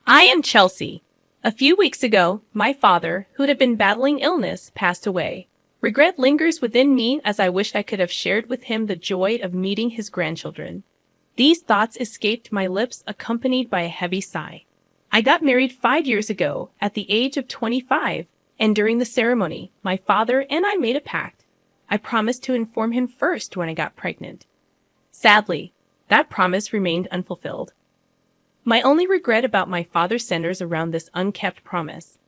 I am Chelsea. A few weeks ago, my father, who had been battling illness, passed away. Regret lingers within me as I wish I could have shared with him the joy of meeting his grandchildren. These thoughts escaped my lips accompanied by a heavy sigh. I got married 5 years ago at the age of 25, and during the ceremony, my father and I made a pact. I promised to inform him first when I got pregnant. Sadly, that promise remained unfulfilled. My only regret about my father centers around this unkept promise.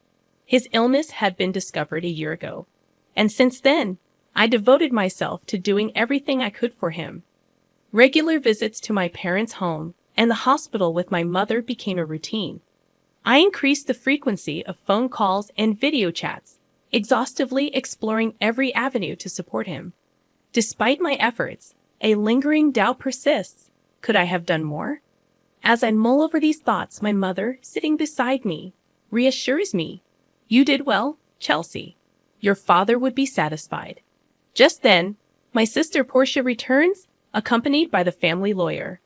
His illness had been discovered a year ago, and since then, I devoted myself to doing everything I could for him. Regular visits to my parents' home and the hospital with my mother became a routine. I increased the frequency of phone calls and video chats, exhaustively exploring every avenue to support him. Despite my efforts, a lingering doubt persists. Could I have done more? As I mull over these thoughts, my mother, sitting beside me, reassures me. You did well, Chelsea. Your father would be satisfied. Just then, my sister Portia returns, accompanied by the family lawyer.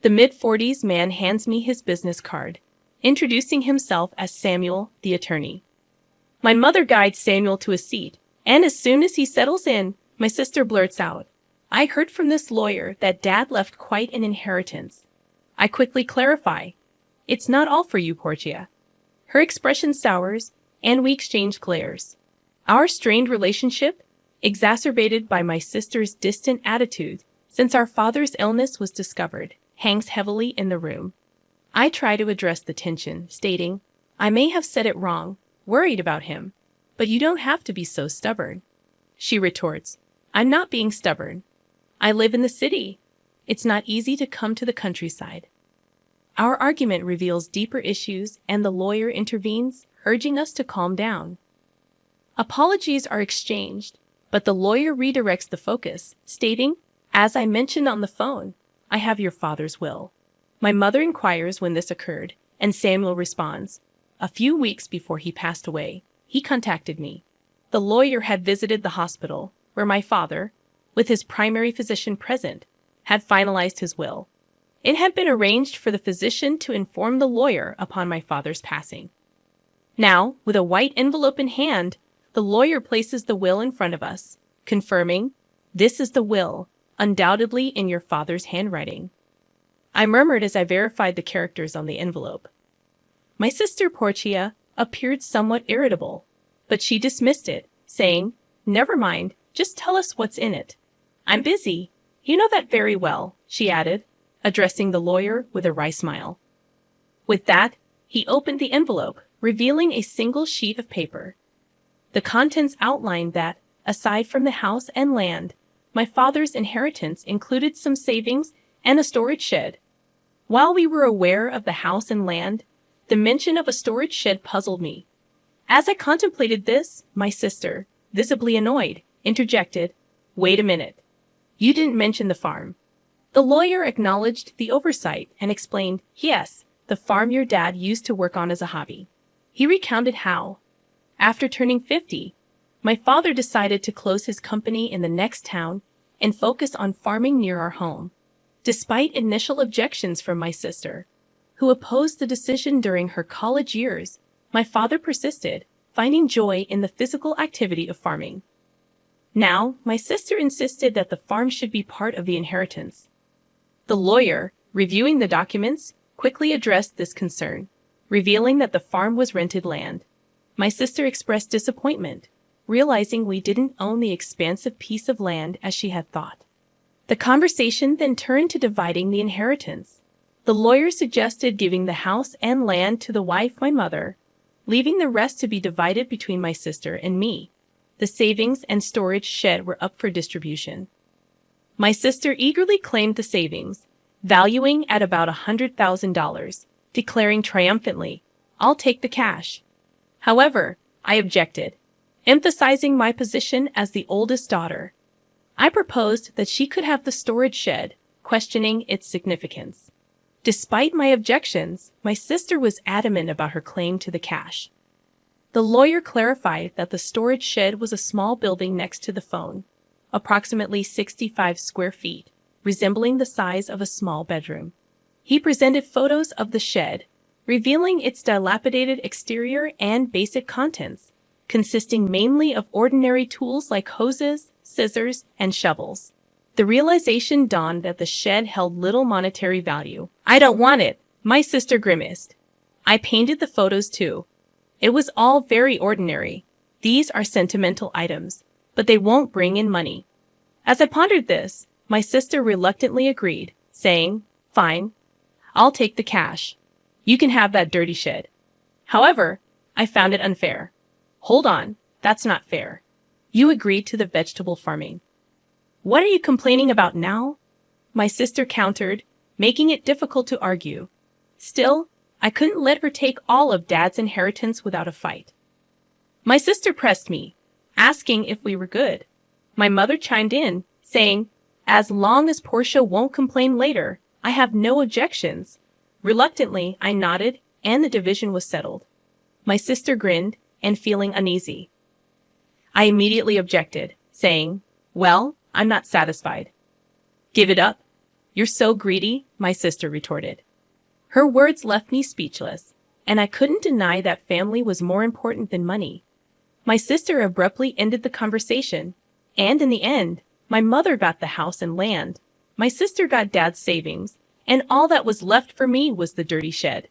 The mid-40s man hands me his business card, introducing himself as Samuel, the attorney. My mother guides Samuel to a seat, and as soon as he settles in, my sister blurts out, I heard from this lawyer that Dad left quite an inheritance. I quickly clarify, it's not all for you, Portia. Her expression sours, and we exchange glares. Our strained relationship, exacerbated by my sister's distant attitude since our father's illness was discovered, hangs heavily in the room. I try to address the tension, stating, I may have said it wrong, worried about him, but you don't have to be so stubborn. She retorts, I'm not being stubborn. I live in the city. It's not easy to come to the countryside. Our argument reveals deeper issues and the lawyer intervenes, urging us to calm down. Apologies are exchanged, but the lawyer redirects the focus, stating, as I mentioned on the phone, I have your father's will. My mother inquires when this occurred, and Samuel responds, a few weeks before he passed away, he contacted me. The lawyer had visited the hospital, where my father, with his primary physician present, had finalized his will. It had been arranged for the physician to inform the lawyer upon my father's passing. Now, with a white envelope in hand, the lawyer places the will in front of us, confirming, this is the will, undoubtedly in your father's handwriting. I murmured as I verified the characters on the envelope. My sister Portia appeared somewhat irritable, but she dismissed it, saying, never mind, just tell us what's in it. I'm busy. You know that very well, she added, addressing the lawyer with a wry smile. With that, he opened the envelope, revealing a single sheet of paper. The contents outlined that, aside from the house and land, my father's inheritance included some savings and a storage shed. While we were aware of the house and land, the mention of a storage shed puzzled me. As I contemplated this, my sister, visibly annoyed, interjected, wait a minute. You didn't mention the farm. The lawyer acknowledged the oversight and explained, yes, the farm your dad used to work on as a hobby. He recounted how, after turning 50, my father decided to close his company in the next town and focus on farming near our home. Despite initial objections from my sister, who opposed the decision during her college years, my father persisted, finding joy in the physical activity of farming. Now, my sister insisted that the farm should be part of the inheritance. The lawyer, reviewing the documents, quickly addressed this concern, revealing that the farm was rented land. My sister expressed disappointment, realizing we didn't own the expansive piece of land as she had thought. The conversation then turned to dividing the inheritance. The lawyer suggested giving the house and land to the wife, my mother, leaving the rest to be divided between my sister and me. The savings and storage shed were up for distribution. My sister eagerly claimed the savings, valuing at about $100,000, declaring triumphantly, I'll take the cash. However, I objected, emphasizing my position as the oldest daughter. I proposed that she could have the storage shed, questioning its significance. Despite my objections, my sister was adamant about her claim to the cash. The lawyer clarified that the storage shed was a small building next to the phone, approximately 65 square feet, resembling the size of a small bedroom. He presented photos of the shed, revealing its dilapidated exterior and basic contents, consisting mainly of ordinary tools like hoses, scissors, and shovels. The realization dawned that the shed held little monetary value. "I don't want it," my sister grimaced. I painted the photos too. It was all very ordinary. These are sentimental items, but they won't bring in money. As I pondered this, my sister reluctantly agreed, saying, "Fine, I'll take the cash. You can have that dirty shed." However, I found it unfair. "Hold on, that's not fair. You agreed to the vegetable farming. What are you complaining about now?" My sister countered, making it difficult to argue. Still, I couldn't let her take all of Dad's inheritance without a fight. My sister pressed me, asking if we were good. My mother chimed in, saying, "As long as Portia won't complain later, I have no objections." Reluctantly, I nodded, and the division was settled. My sister grinned, and feeling uneasy. I immediately objected, saying, "Well, I'm not satisfied." "Give it up. You're so greedy," my sister retorted. Her words left me speechless, and I couldn't deny that family was more important than money. My sister abruptly ended the conversation, and in the end, my mother got the house and land. My sister got Dad's savings, and all that was left for me was the dirty shed.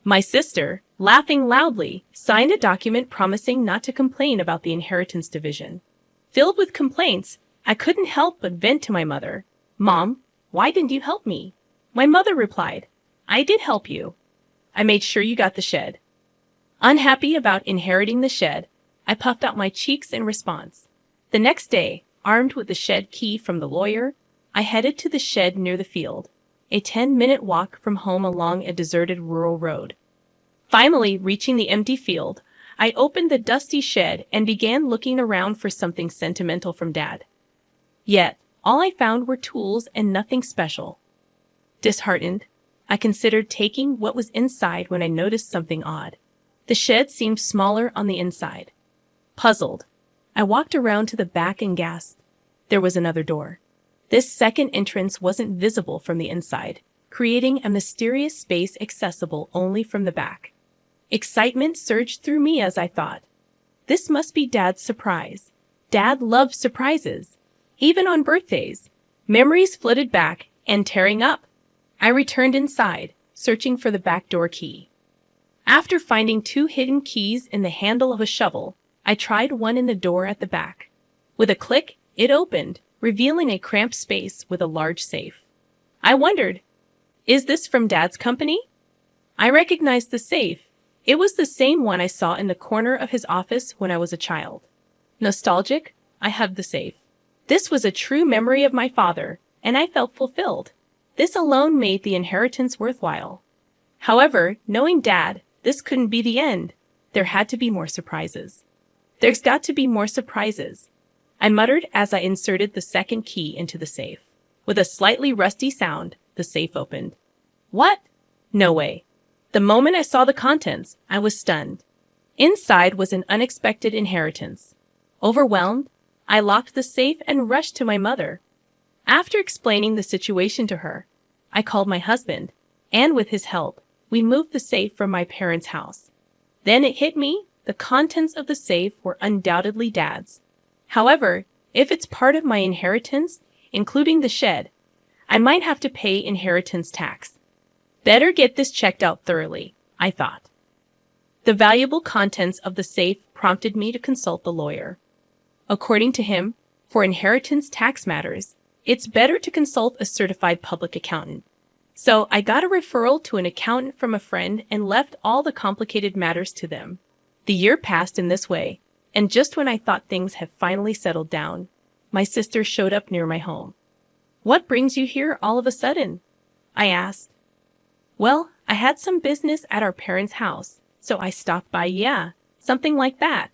My sister, laughing loudly, signed a document promising not to complain about the inheritance division. Filled with complaints, I couldn't help but vent to my mother. "Mom, why didn't you help me?" My mother replied, "I did help you. I made sure you got the shed." Unhappy about inheriting the shed, I puffed out my cheeks in response. The next day, armed with the shed key from the lawyer, I headed to the shed near the field, a 10-minute walk from home along a deserted rural road. Finally, reaching the empty field, I opened the dusty shed and began looking around for something sentimental from Dad. Yet, all I found were tools and nothing special. Disheartened, I considered taking what was inside when I noticed something odd. The shed seemed smaller on the inside. Puzzled, I walked around to the back and gasped. There was another door. This second entrance wasn't visible from the inside, creating a mysterious space accessible only from the back. Excitement surged through me as I thought, "This must be Dad's surprise." Dad loved surprises. Even on birthdays, memories flooded back and tearing up. I returned inside, searching for the back door key. After finding 2 hidden keys in the handle of a shovel, I tried one in the door at the back. With a click, it opened, revealing a cramped space with a large safe. I wondered, is this from Dad's company? I recognized the safe. It was the same one I saw in the corner of his office when I was a child. Nostalgic, I hugged the safe. This was a true memory of my father, and I felt fulfilled. This alone made the inheritance worthwhile. However, knowing Dad, this couldn't be the end. There had to be more surprises. "There's got to be more surprises," I muttered as I inserted the second key into the safe. With a slightly rusty sound, the safe opened. What? No way. The moment I saw the contents, I was stunned. Inside was an unexpected inheritance. Overwhelmed, I locked the safe and rushed to my mother. After explaining the situation to her, I called my husband, and with his help, we moved the safe from my parents' house. Then it hit me, the contents of the safe were undoubtedly Dad's. However, if it's part of my inheritance, including the shed, I might have to pay inheritance tax. Better get this checked out thoroughly, I thought. The valuable contents of the safe prompted me to consult the lawyer. According to him, for inheritance tax matters, it's better to consult a certified public accountant. So I got a referral to an accountant from a friend and left all the complicated matters to them. The year passed in this way, and just when I thought things had finally settled down, my sister showed up near my home. "What brings you here all of a sudden?" I asked. "Well, I had some business at our parents' house, so I stopped by, yeah, something like that,"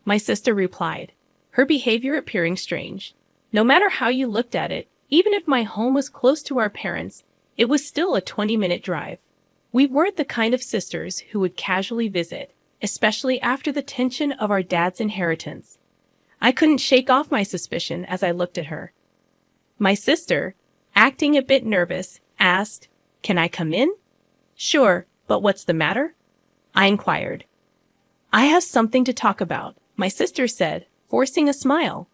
my sister replied, her behavior appearing strange. No matter how you looked at it, even if my home was close to our parents', it was still a 20-minute drive. We weren't the kind of sisters who would casually visit, especially after the tension of our dad's inheritance. I couldn't shake off my suspicion as I looked at her. My sister, acting a bit nervous, asked, "Can I come in?" "Sure, But what's the matter? I inquired. I have something to talk about, my sister said, forcing a smile.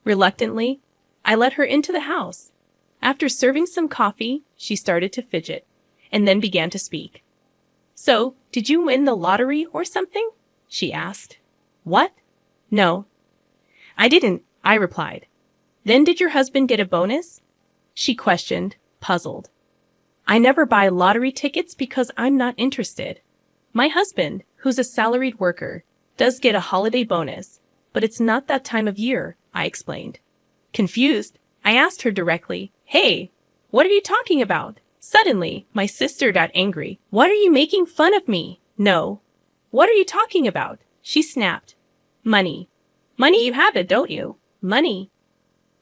Reluctantly, I let her into the house. After serving some coffee, she started to fidget, and then began to speak. So, did you win the lottery or something? She asked. What? No. I didn't, I replied. Then did your husband get a bonus? She questioned, puzzled. I never buy lottery tickets because I'm not interested. My husband, who's a salaried worker, does get a holiday bonus, but it's not that time of year, I explained. Confused, I asked her directly, Hey, what are you talking about? Suddenly, my sister got angry. What are you making fun of me? No. What are you talking about? She snapped. Money. Money, you have it, don't you? Money.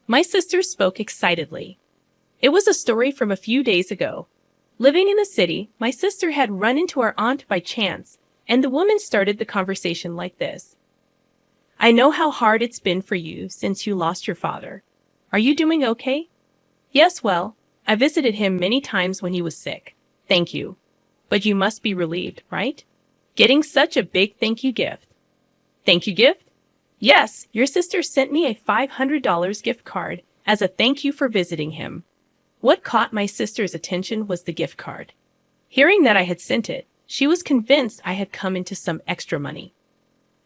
My sister spoke excitedly. It was a story from a few days ago. Living in the city, my sister had run into our aunt by chance, and the woman started the conversation like this. I know how hard it's been for you since you lost your father. Are you doing okay? Yes, well, I visited him many times when he was sick. Thank you. But you must be relieved, right? Getting such a big thank you gift. Thank you gift? Yes, your sister sent me a $500 gift card as a thank you for visiting him. What caught my sister's attention was the gift card. Hearing that I had sent it, she was convinced I had come into some extra money.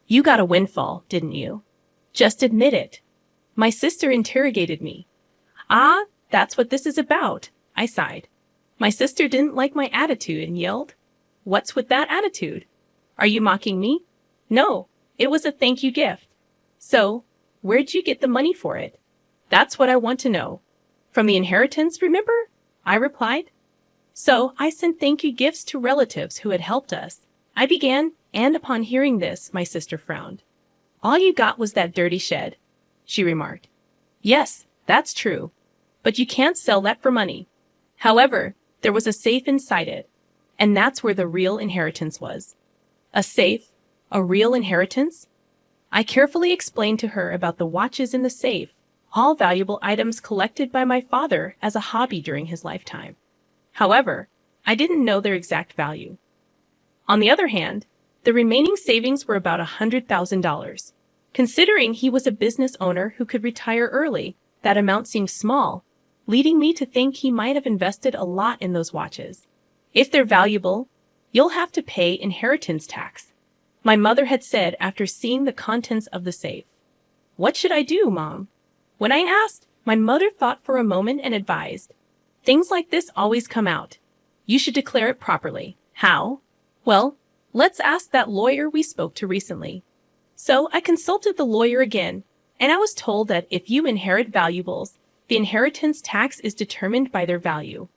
You got a windfall, didn't you? Just admit it. My sister interrogated me. Ah, that's what this is about, I sighed. My sister didn't like my attitude and yelled, What's with that attitude? Are you mocking me? No, it was a thank you gift. So, where'd you get the money for it? That's what I want to know. From the inheritance, remember? I replied. So, I sent thank you gifts to relatives who had helped us. I began, and upon hearing this, my sister frowned. All you got was that dirty shed, she remarked. Yes, that's true. But you can't sell that for money. However, there was a safe inside it, and that's where the real inheritance was. A safe? A real inheritance? I carefully explained to her about the watches in the safe, all valuable items collected by my father as a hobby during his lifetime. However, I didn't know their exact value. On the other hand, the remaining savings were about $100,000. Considering he was a business owner who could retire early, that amount seemed small, leading me to think he might have invested a lot in those watches. If they're valuable, you'll have to pay inheritance tax, my mother had said after seeing the contents of the safe. What should I do, Mom? When I asked, my mother thought for a moment and advised, Things like this always come out. You should declare it properly. How? Well, let's ask that lawyer we spoke to recently. So I consulted the lawyer again, and I was told that if you inherit valuables, the inheritance tax is determined by their value.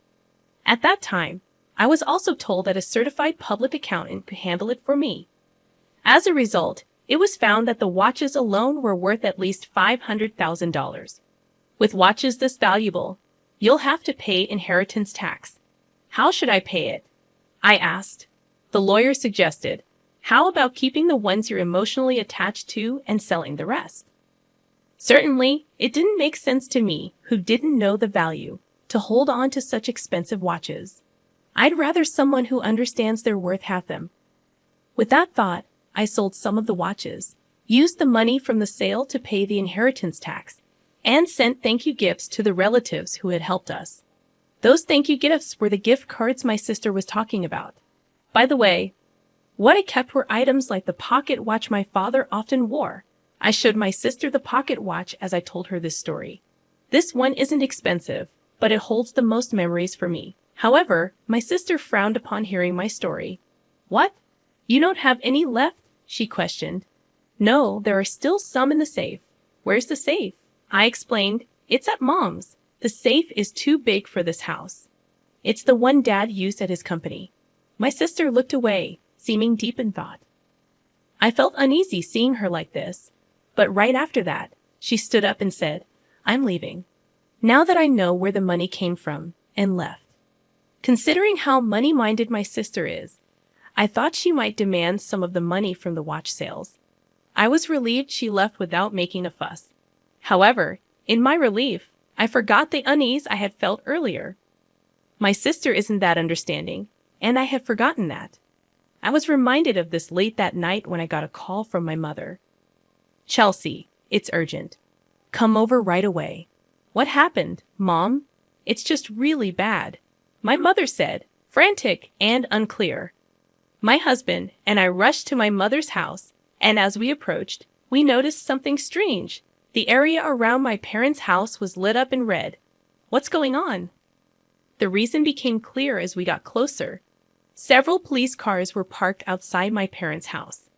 At that time, I was also told that a certified public accountant could handle it for me. As a result, it was found that the watches alone were worth at least $500,000. With watches this valuable, you'll have to pay inheritance tax. How should I pay it? I asked. The lawyer suggested, how about keeping the ones you're emotionally attached to and selling the rest? Certainly, it didn't make sense to me, who didn't know the value, to hold on to such expensive watches. I'd rather someone who understands their worth have them. With that thought, I sold some of the watches, used the money from the sale to pay the inheritance tax, and sent thank you gifts to the relatives who had helped us. Those thank you gifts were the gift cards my sister was talking about. By the way, what I kept were items like the pocket watch my father often wore. I showed my sister the pocket watch as I told her this story. This one isn't expensive, but it holds the most memories for me. However, my sister frowned upon hearing my story. What? You don't have any left? She questioned. No, there are still some in the safe. Where's the safe? I explained. It's at Mom's. The safe is too big for this house. It's the one Dad used at his company. My sister looked away, seeming deep in thought. I felt uneasy seeing her like this, but right after that, she stood up and said, I'm leaving. Now that I know where the money came from, and left. Considering how money-minded my sister is, I thought she might demand some of the money from the watch sales. I was relieved she left without making a fuss. However, in my relief, I forgot the unease I had felt earlier. My sister isn't that understanding, and I had forgotten that. I was reminded of this late that night when I got a call from my mother. "Chelsea, it's urgent. Come over right away." "What happened, Mom?" "It's just really bad," my mother said, frantic and unclear. My husband and I rushed to my mother's house, and as we approached, we noticed something strange. The area around my parents' house was lit up in red. "What's going on?" The reason became clear as we got closer. Several police cars were parked outside my parents' house.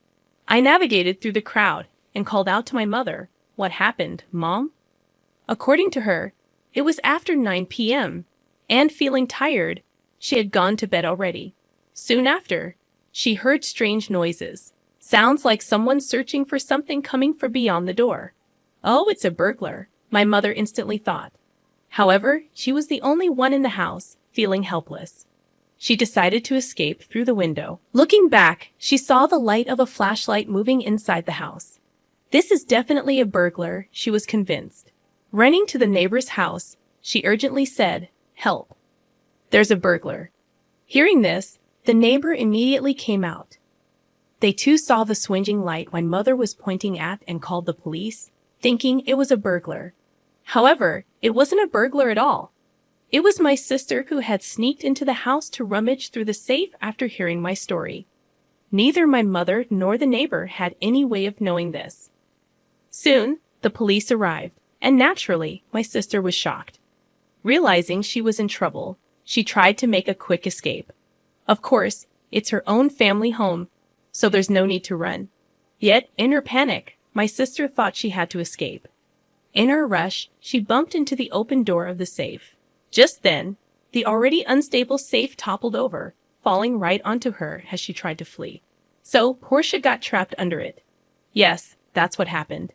I navigated through the crowd and called out to my mother. "What happened, Mom?" According to her, it was after 9 p.m., and feeling tired, she had gone to bed already. Soon after, she heard strange noises. Sounds like someone searching for something coming from beyond the door. "Oh, it's a burglar," my mother instantly thought. However, she was the only one in the house, feeling helpless. She decided to escape through the window. Looking back, she saw the light of a flashlight moving inside the house. This is definitely a burglar, she was convinced. Running to the neighbor's house, she urgently said, "Help. There's a burglar." Hearing this, the neighbor immediately came out. They too saw the swinging light my mother was pointing at and called the police, thinking it was a burglar. However, it wasn't a burglar at all. It was my sister who had sneaked into the house to rummage through the safe after hearing my story. Neither my mother nor the neighbor had any way of knowing this. Soon, the police arrived, and naturally, my sister was shocked. Realizing she was in trouble, she tried to make a quick escape. Of course, it's her own family home, so there's no need to run. Yet, in her panic, my sister thought she had to escape. In her rush, she bumped into the open door of the safe. Just then, the already unstable safe toppled over, falling right onto her as she tried to flee. So, Portia got trapped under it. Yes, that's what happened.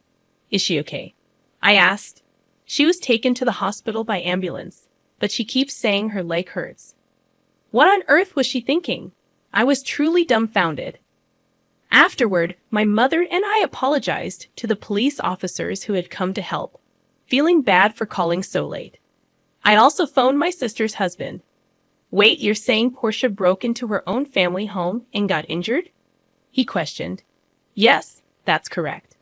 "Is she okay?" I asked. "She was taken to the hospital by ambulance, but she keeps saying her leg hurts." What on earth was she thinking? I was truly dumbfounded. Afterward, my mother and I apologized to the police officers who had come to help, feeling bad for calling so late. I also phoned my sister's husband. "Wait, you're saying Portia broke into her own family home and got injured?" he questioned. "Yes, that's correct."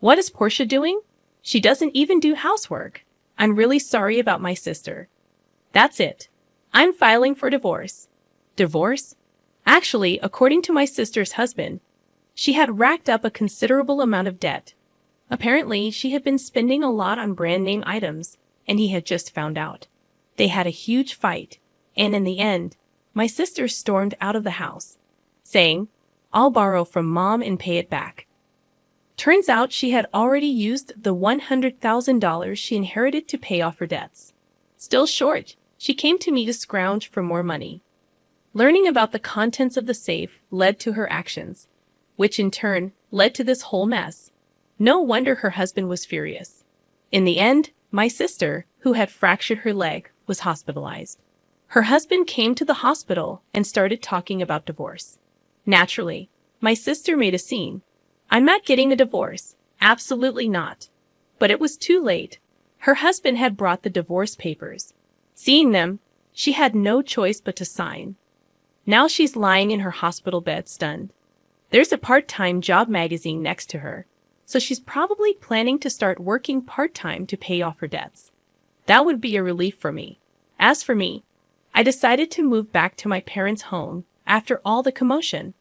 "What is Portia doing? She doesn't even do housework. I'm really sorry about my sister." "That's it. I'm filing for divorce." "Divorce?" Actually, according to my sister's husband, she had racked up a considerable amount of debt. Apparently, she had been spending a lot on brand name items, and he had just found out. They had a huge fight, and in the end, my sister stormed out of the house, saying, "I'll borrow from Mom and pay it back." Turns out she had already used the $100,000 she inherited to pay off her debts. Still short, she came to me to scrounge for more money. Learning about the contents of the safe led to her actions, which in turn led to this whole mess. No wonder her husband was furious. In the end, my sister, who had fractured her leg, was hospitalized. Her husband came to the hospital and started talking about divorce. Naturally, my sister made a scene. "I'm not getting a divorce. Absolutely not." But it was too late. Her husband had brought the divorce papers. Seeing them, she had no choice but to sign. Now she's lying in her hospital bed stunned. There's a part-time job magazine next to her, so she's probably planning to start working part-time to pay off her debts. That would be a relief for me. As for me, I decided to move back to my parents' home after all the commotion.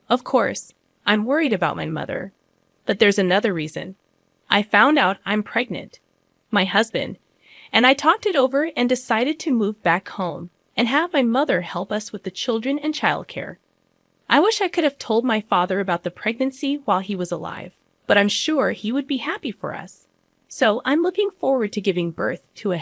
Of course, I'm worried about my mother. But there's another reason. I found out I'm pregnant. My husband and I talked it over and decided to move back home and have my mother help us with the children and childcare. I wish I could have told my father about the pregnancy while he was alive, but I'm sure he would be happy for us. So I'm looking forward to giving birth to a